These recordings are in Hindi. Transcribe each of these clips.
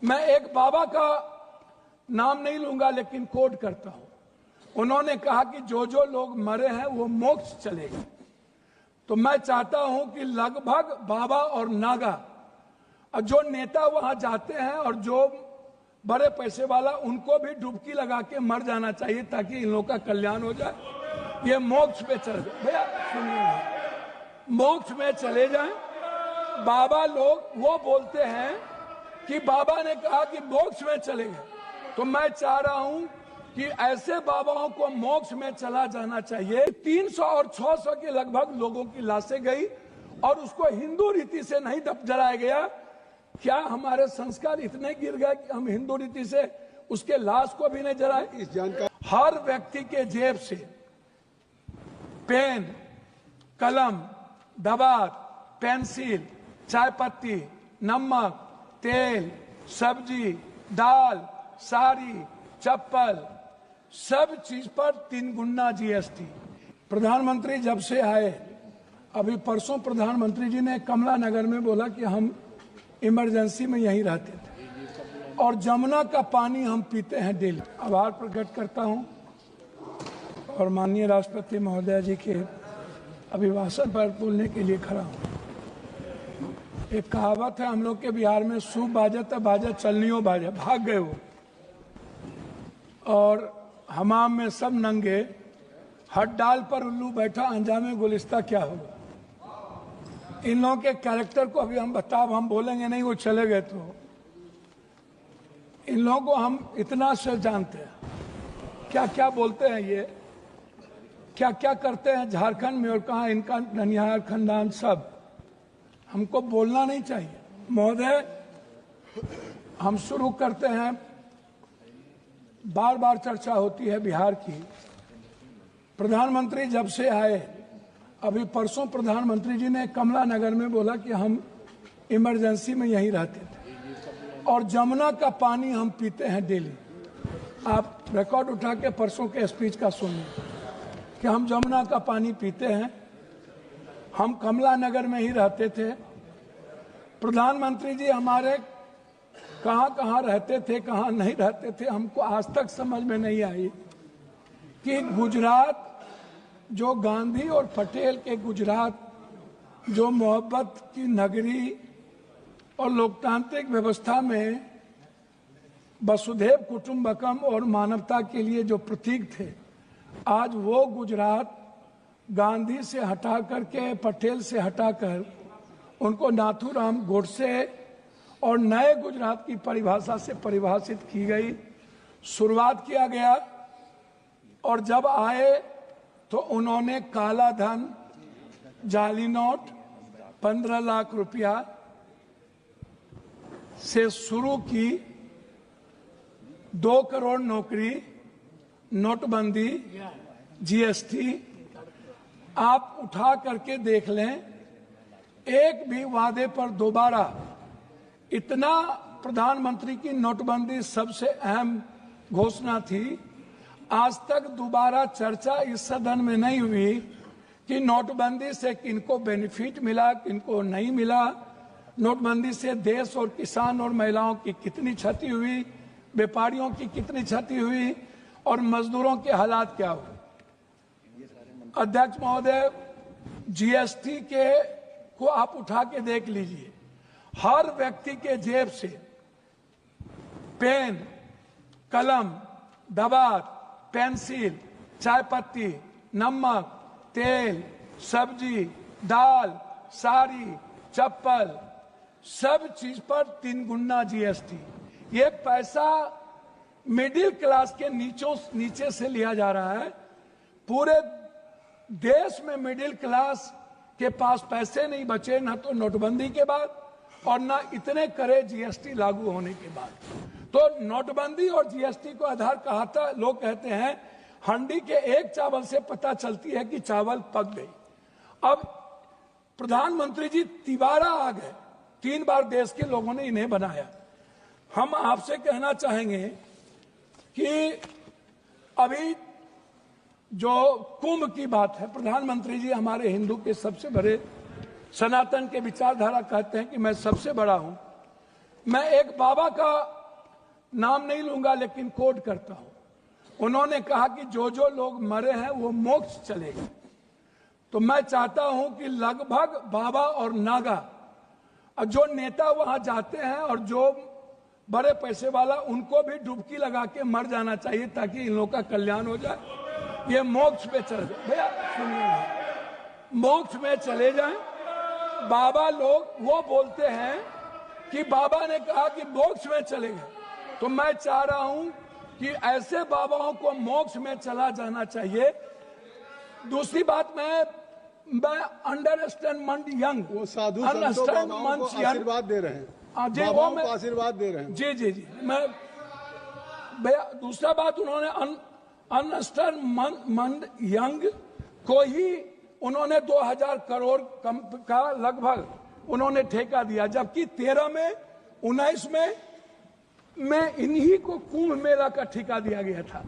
मैं एक बाबा का नाम नहीं लूंगा लेकिन कोट करता हूं। उन्होंने कहा कि जो जो लोग मरे हैं वो मोक्ष चलेगा। तो मैं चाहता हूं कि लगभग बाबा और नागा और जो नेता वहां जाते हैं और जो बड़े पैसे वाला उनको भी डुबकी लगा के मर जाना चाहिए ताकि इन लोगों का कल्याण हो जाए। ये मोक्ष पे चले जाए। भैया सुनिए, मोक्ष में चले जाएं। बाबा लोग वो बोलते हैं कि बाबा ने कहा कि मोक्ष में चले गए, तो मैं चाह रहा हूं कि ऐसे बाबाओं को मोक्ष में चला जाना चाहिए। 300 और 600 के लगभग लोगों की लाशें गई और उसको हिंदू रीति से नहीं जलाया गया। क्या हमारे संस्कार इतने गिर गए कि हम हिंदू रीति से उसके लाश को भी नहीं जलाए? इस जानकारी हर व्यक्ति के जेब से पेन, कलम, दवात, पेंसिल, चाय पत्ती, नमक, तेल, सब्जी, दाल, साड़ी, चप्पल, सब चीज पर 3 गुना जीएसटी। प्रधानमंत्री जब से आए, अभी परसों प्रधानमंत्री जी ने कमला नगर में बोला कि हम इमरजेंसी में यहीं रहते थे और जमुना का पानी हम पीते हैं डेली। आभार प्रकट करता हूं और माननीय राष्ट्रपति महोदय जी के अभिभाषण पर बोलने के लिए खड़ा हूं। एक कहावत है हम लोग के बिहार में, सूप बाजे तो बाजे चलनियो बाजे। भाग गए वो और हमाम में सब नंगे, हट डाल पर उल्लू बैठा, अंजामे गुलिस्ता क्या होगा। इन लोगों के कैरेक्टर को अभी हम बोलेंगे नहीं, वो चले गए। तो इन लोगों को हम इतना से जानते हैं, क्या क्या बोलते हैं ये, क्या क्या करते हैं झारखंड में और कहा इनका ननिहाल खानदान सब। हमको बोलना नहीं चाहिए। महोदय, हम शुरू करते हैं। बार बार चर्चा होती है बिहार की। प्रधानमंत्री जब से आए, अभी परसों प्रधानमंत्री जी ने कमला नगर में बोला कि हम इमरजेंसी में यहीं रहते थे और जमुना का पानी हम पीते हैं डेली। आप रिकॉर्ड उठा के परसों के स्पीच का सुनिए कि हम जमुना का पानी पीते हैं। हम कमला नगर में ही रहते थे। प्रधानमंत्री जी हमारे कहाँ कहाँ रहते थे, कहाँ नहीं रहते थे, हमको आज तक समझ में नहीं आई कि गुजरात, जो गांधी और पटेल के गुजरात, जो मोहब्बत की नगरी और लोकतांत्रिक व्यवस्था में वसुधैव कुटुंबकम और मानवता के लिए जो प्रतीक थे, आज वो गुजरात गांधी से हटा करके, पटेल से हटाकर उनको नाथूराम गोडसे और नए गुजरात की परिभाषा से परिभाषित की गई। शुरुआत किया गया और जब आए तो उन्होंने काला धन, जाली नोट, 15 लाख रुपया से शुरू की, 2 करोड़ नौकरी, नोटबंदी, जीएसटी। आप उठा करके देख लें, एक भी वादे पर दोबारा इतना प्रधानमंत्री की नोटबंदी सबसे अहम घोषणा थी। आज तक दोबारा चर्चा इस सदन में नहीं हुई कि नोटबंदी से किनको बेनिफिट मिला, किनको नहीं मिला, नोटबंदी से देश और किसान और महिलाओं की कितनी क्षति हुई, व्यापारियों की कितनी क्षति हुई और मजदूरों के हालात क्या हुए। अध्यक्ष महोदय, जीएसटी के को आप उठा के देख लीजिए। हर व्यक्ति के जेब से पेन, कलम, दवात, पेंसिल, चाय पत्ती, नमक, तेल, सब्जी, दाल, साड़ी, चप्पल, सब चीज पर 3 गुना जीएसटी। ये पैसा मिडिल क्लास के नीचे से लिया जा रहा है। पूरे देश में मिडिल क्लास के पास पैसे नहीं बचे, ना तो नोटबंदी के बाद और ना इतने करे जीएसटी लागू होने के बाद। तो नोटबंदी और जीएसटी को आधार कहा था। लोग कहते हैं हंडी के एक चावल से पता चलती है कि चावल पक गई। अब प्रधानमंत्री जी तिबारा आ गए, 3 बार देश के लोगों ने इन्हें बनाया। हम आपसे कहना चाहेंगे कि अभी जो कुंभ की बात है, प्रधानमंत्री जी हमारे हिंदू के सबसे बड़े, सनातन के विचारधारा कहते हैं कि मैं सबसे बड़ा हूं। मैं एक बाबा का नाम नहीं लूंगा लेकिन कोट करता हूं। उन्होंने कहा कि जो जो लोग मरे हैं वो मोक्ष चले गए। तो मैं चाहता हूं कि लगभग बाबा और नागा और जो नेता वहां जाते हैं और जो बड़े पैसे वाला, उनको भी डुबकी लगा के मर जाना चाहिए ताकि इन लोगों का कल्याण हो जाए। ये मोक्ष पे चले जाए। भैया सुनिए, मोक्ष में चले जाएं। बाबा लोग वो बोलते हैं कि बाबा ने कहा कि मोक्ष में चले गए, तो मैं चाह रहा हूं कि ऐसे बाबाओं को मोक्ष में चला जाना चाहिए। दूसरी बात, मैं अंडरस्टैंड यंग, वो साधु संतों बाबाओं को आशीर्वाद दे रहे हैं, बाबाओं को आशीर्वाद दे रहे हैं। जी जी जी, मैं भैया दूसरा बात, उन्होंने अंडरस्टैंड यंग को ही उन्होंने 2000 करोड़ का लगभग उन्होंने ठेका दिया, जबकि 13 में 19 में इन्हीं को कुंभ मेला का ठेका दिया गया था।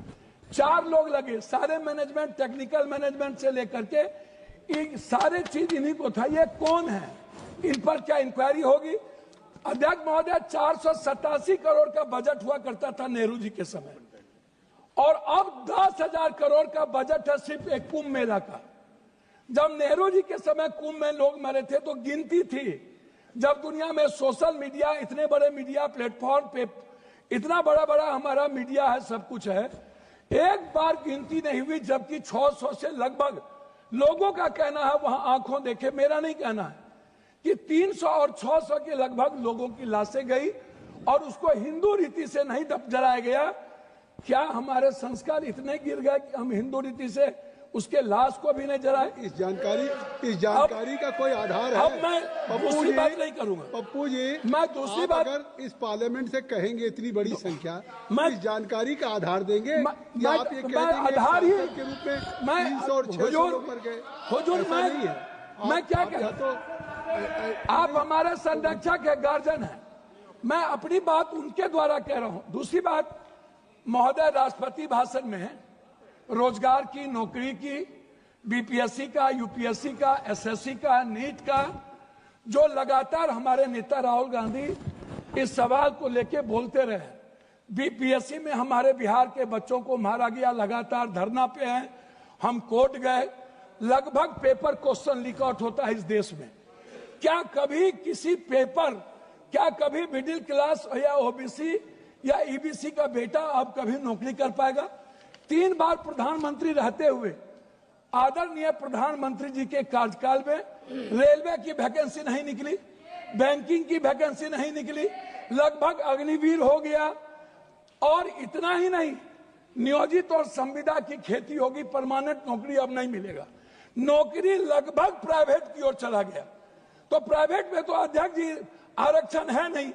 4 लोग लगे, सारे मैनेजमेंट, टेक्निकल मैनेजमेंट से लेकर के सारे चीज इन्हीं को था। ये कौन है, इन पर क्या इंक्वायरी होगी? अध्यक्ष महोदय, 487 करोड़ का बजट हुआ करता था नेहरू जी के समय, और अब 10,000 करोड़ का बजट है सिर्फ एक कुंभ मेला का। जब नेहरू जी के समय कुंभ में लोग मरे थे तो गिनती थी। जब दुनिया में सोशल मीडिया, इतने बड़े मीडिया प्लेटफॉर्म पे इतना बड़ा बड़ा हमारा मीडिया है, सब कुछ है, एक बार गिनती नहीं हुई, जबकि 600 से लगभग लोगों का कहना है, वहां आंखों देखे, मेरा नहीं कहना है, कि 300 और 600 के लगभग लोगों की लाशें गई और उसको हिंदू रीति से नहीं जलाया गया। क्या हमारे संस्कार इतने गिर गए कि हम हिंदू रीति से उसके लाश को भी नहीं जलाए? इस जानकारी का कोई आधार है? अब मैं दूसरी बात नहीं करूंगा पप्पू जी, मैं दूसरी बात, अगर इस पार्लियामेंट से कहेंगे इतनी बड़ी संख्या, मैं इस जानकारी का आधार देंगे या आप ये कह देंगे आधार ही के रूप में 300 और 600 पर गए? हुजूर, मैं क्या कह, तो आप हमारे संरक्षक है, गार्जियन है, मैं अपनी बात उनके द्वारा कह रहा हूं। दूसरी बात महोदय, राष्ट्रपति भाषण में रोजगार की, नौकरी की, बीपीएससी का, यूपीएससी का, एसएससी का, नीट का, जो लगातार हमारे नेता राहुल गांधी इस सवाल को लेके बोलते रहे। बीपीएससी में हमारे बिहार के बच्चों को मारा गया, लगातार धरना पे हैं, हम कोर्ट गए, लगभग पेपर क्वेश्चन लीक आउट होता है इस देश में। क्या कभी किसी पेपर, क्या कभी मिडिल क्लास या ओबीसी या ईबीसी का बेटा अब कभी नौकरी कर पाएगा? 3 बार प्रधानमंत्री रहते हुए आदरणीय प्रधानमंत्री जी के कार्यकाल में रेलवे की वैकेंसी नहीं निकली, बैंकिंग की वैकेंसी नहीं निकली, लगभग अग्निवीर हो गया। और इतना ही नहीं, नियोजित और संविदा की खेती होगी, परमानेंट नौकरी अब नहीं मिलेगा, नौकरी लगभग प्राइवेट की ओर चला गया। तो प्राइवेट में तो अध्यक्ष जी आरक्षण है नहीं,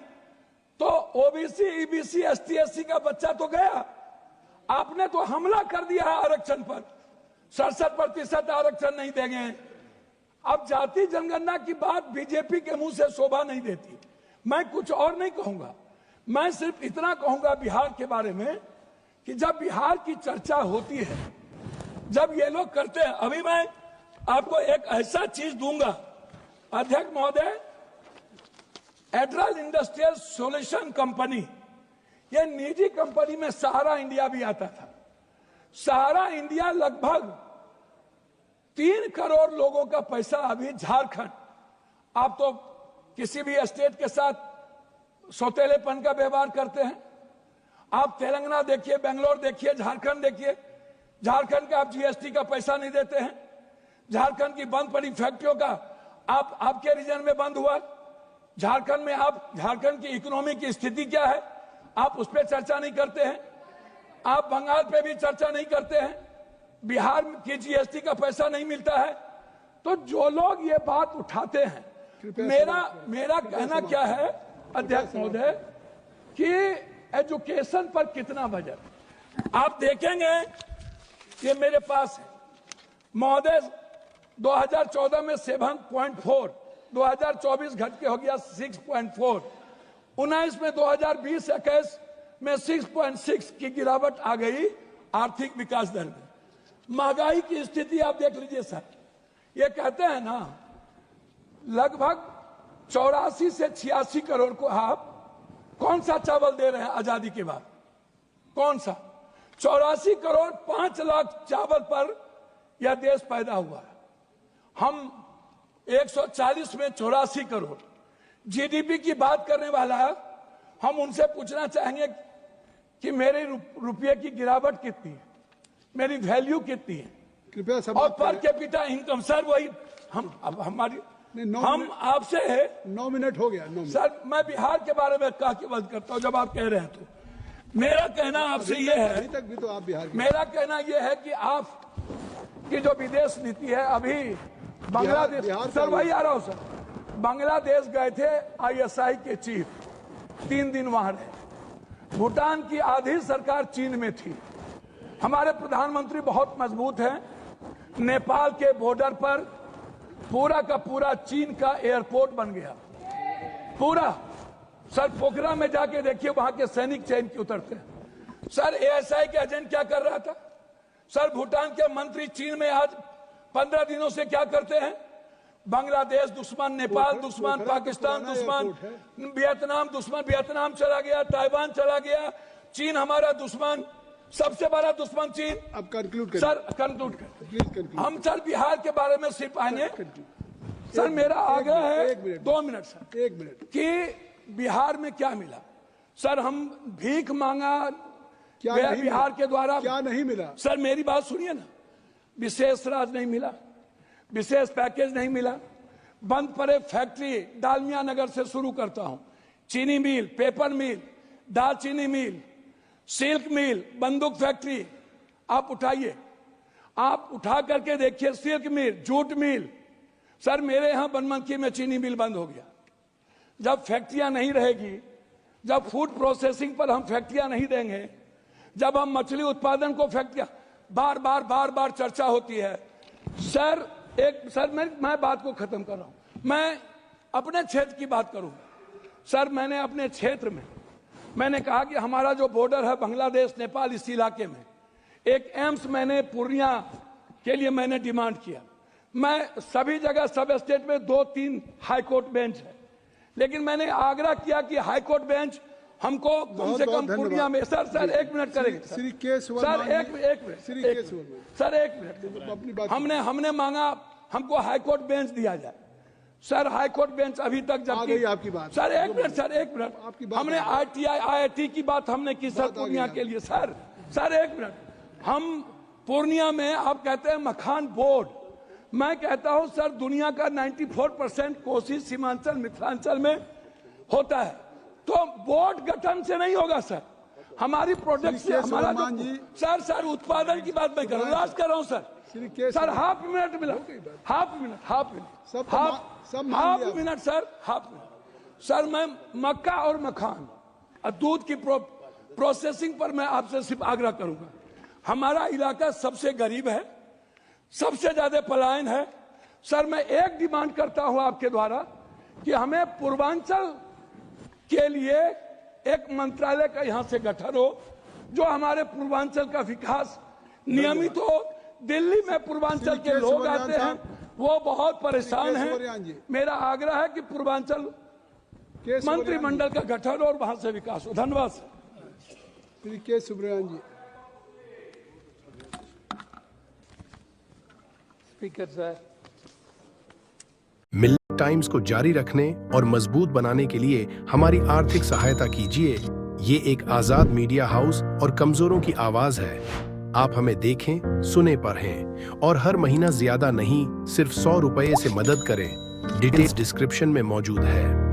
तो ओबीसी, ईबीसी, एसटी, एससी का बच्चा तो गया। आपने तो हमला कर दिया है आरक्षण पर, 67% आरक्षण नहीं देंगे। अब जाति जनगणना की बात बीजेपी के मुंह से शोभा नहीं देती। मैं कुछ और नहीं कहूंगा, मैं सिर्फ इतना कहूंगा बिहार के बारे में कि जब बिहार की चर्चा होती है, जब ये लोग करते हैं, अभी मैं आपको एक ऐसा चीज दूंगा अध्यक्ष महोदय, एड्रल इंडस्ट्रियल सॉल्यूशन कंपनी, ये निजी कंपनी में सहारा इंडिया भी आता था। सहारा इंडिया लगभग 3 करोड़ लोगों का पैसा अभी झारखंड, आप तो किसी भी स्टेट के साथ सौतेलेपन का व्यवहार करते हैं, आप तेलंगाना देखिए, बेंगलोर देखिए, झारखंड देखिए, झारखंड का आप जीएसटी का पैसा नहीं देते हैं, झारखंड की बंद पड़ी फैक्ट्रियों का आपके रीजन में बंद हुआ, झारखंड में आप, झारखंड की इकोनॉमी की स्थिति क्या है आप उस पर चर्चा नहीं करते हैं, आप बंगाल पे भी चर्चा नहीं करते हैं, बिहार की जीएसटी का पैसा नहीं मिलता है। तो जो लोग ये बात उठाते हैं, मेरा कहना क्या है अध्यक्ष महोदय कि एजुकेशन पर कितना बजट आप देखेंगे, ये मेरे पास है महोदय, 2014 में 7.4, 2024 घट के हो गया 6.4, 19 में 2020-21 में 6.6 की गिरावट आ गई आर्थिक विकास दर में। महंगाई की स्थिति आप देख लीजिए सर, ये कहते हैं ना लगभग 84 से 86 करोड़ को आप कौन सा चावल दे रहे हैं आजादी के बाद? कौन सा? 84 करोड़ 5 लाख चावल पर यह देश पैदा हुआ है। हम 140 में 84 करोड़ जीडीपी की बात करने वाला है। हम उनसे पूछना चाहेंगे कि मेरे रुपये की गिरावट कितनी है, मेरी वैल्यू कितनी है, कृपया सब और पर कैपिटा इनकम। सर वही हम आपसे है। 9 मिनट हो गया। 9 मिनट। सर मैं बिहार के बारे में कह के बात करता हूं जब आप कह रहे हैं तो मेरा कहना आपसे ये है, अभी तक भी तो आप बिहार के। मेरा कहना ये है कि आप की जो विदेश नीति है, अभी बांग्लादेश, सर वही आ रहा हूं सर, बांग्लादेश गए थे ISI के चीफ, 3 दिन वहां रहे। भूटान की आधी सरकार चीन में थी। हमारे प्रधानमंत्री बहुत मजबूत हैं। नेपाल के बॉर्डर पर पूरा का पूरा चीन का एयरपोर्ट बन गया, पूरा। सर पोखरा में जाके देखिए, वहां के सैनिक चैन के उतरते हैं। सर ASI के एजेंट क्या कर रहा था? सर भूटान के मंत्री चीन में आज 15 दिनों से क्या करते हैं? बांग्लादेश दुश्मन, नेपाल दुश्मन, पाकिस्तान दुश्मन, वियतनाम दुश्मन, वियतनाम चला गया, ताइवान चला गया, चीन हमारा दुश्मन, सबसे बड़ा दुश्मन चीन। अब कंक्लूड करें। सर कंक्लूड करें प्लीज कंक्लूड। हम सर बिहार के बारे में सिर्फ आएंगे। सर मेरा आग्रह है 2 मिनट सर, 1 मिनट कि बिहार में क्या मिला? सर हम भीख मांगा क्या गया नहीं बिहार मिला? के द्वारा, क्या नहीं मिला? सर मेरी बात सुनिए ना। विशेष राज नहीं मिला, विशेष पैकेज नहीं मिला, बंद पड़े फैक्ट्री। डालमिया नगर से शुरू करता हूं, चीनी मिल, पेपर मिल, दालचीनी मिल, सिल्क मिल, बंदूक फैक्ट्री आप उठाइए, आप उठा करके देखिए। सिल्क मिल, जूट मिल। सर मेरे यहां बनमनखी में चीनी मिल बंद हो गया। जब फैक्ट्रियां नहीं रहेगी, जब फूड प्रोसेसिंग पर हम फैक्ट्रियां नहीं देंगे, जब हम मछली उत्पादन को फैक्ट्रियां, बार बार चर्चा होती है। सर मैं बात को खत्म कर रहा हूं। मैं अपने क्षेत्र की बात करूं। सर मैंने अपने क्षेत्र में मैंने कहा कि हमारा जो बॉर्डर है बांग्लादेश नेपाल, इस इलाके में एक एम्स मैंने पूर्णिया के लिए मैंने डिमांड किया। मैं सभी जगह सब स्टेट में 2-3 हाई कोर्ट बेंच है, लेकिन मैंने आग्रह किया कि हाई कोर्ट बेंच हमको कम से कम पूर्णिया में। सर 1 मिनट करेंगे सर, एक मिनट। हमने मांगा हमको हाई कोर्ट बेंच दिया जाए। सर हाई कोर्ट बेंच अभी तक जबकि आपकी बात। सर एक मिनट हमने IIT की बात हमने की सर पूर्णिया के लिए। Sir 1 minute. हम पूर्णिया में आप कहते हैं मखान बोर्ड, मैं कहता हूं सर दुनिया का 94% कोशिश सीमांचल मिथिलांचल में होता है, तो बोर्ड गठन से नहीं होगा सर, हमारी प्रोडक्ट से हमारा सर उत्पादन की बात मैं कर रहा हूँ। कर रहा हूँ सर हाफ मिनट मिला, हाफ मिनट सर मैं मक्का और मखान और दूध की प्रोसेसिंग पर मैं आपसे सिर्फ आग्रह करूंगा। हमारा इलाका सबसे गरीब है, सबसे ज्यादा पलायन है। सर मैं एक डिमांड करता हूं आपके द्वारा कि हमें पूर्वांचल के लिए एक मंत्रालय का यहां से गठन हो, जो हमारे पूर्वांचल का विकास नियमित हो। दिल्ली में पूर्वांचल के लोग आते हैं, वो बहुत परेशान हैं। मेरा आग्रह है कि पूर्वांचल मंत्रिमंडल का गठन और वहां से विकास हो। धन्यवाद सर। के सुब्रमण्यन जी। स्पीकर सर, मिल्क टाइम्स को जारी रखने और मजबूत बनाने के लिए हमारी आर्थिक सहायता कीजिए। ये एक आजाद मीडिया हाउस और कमजोरों की आवाज है। आप हमें देखें, सुने, पढ़ें और हर महीना ज्यादा नहीं, सिर्फ 100 रुपए से मदद करें। डिटेल्स डिस्क्रिप्शन में मौजूद है।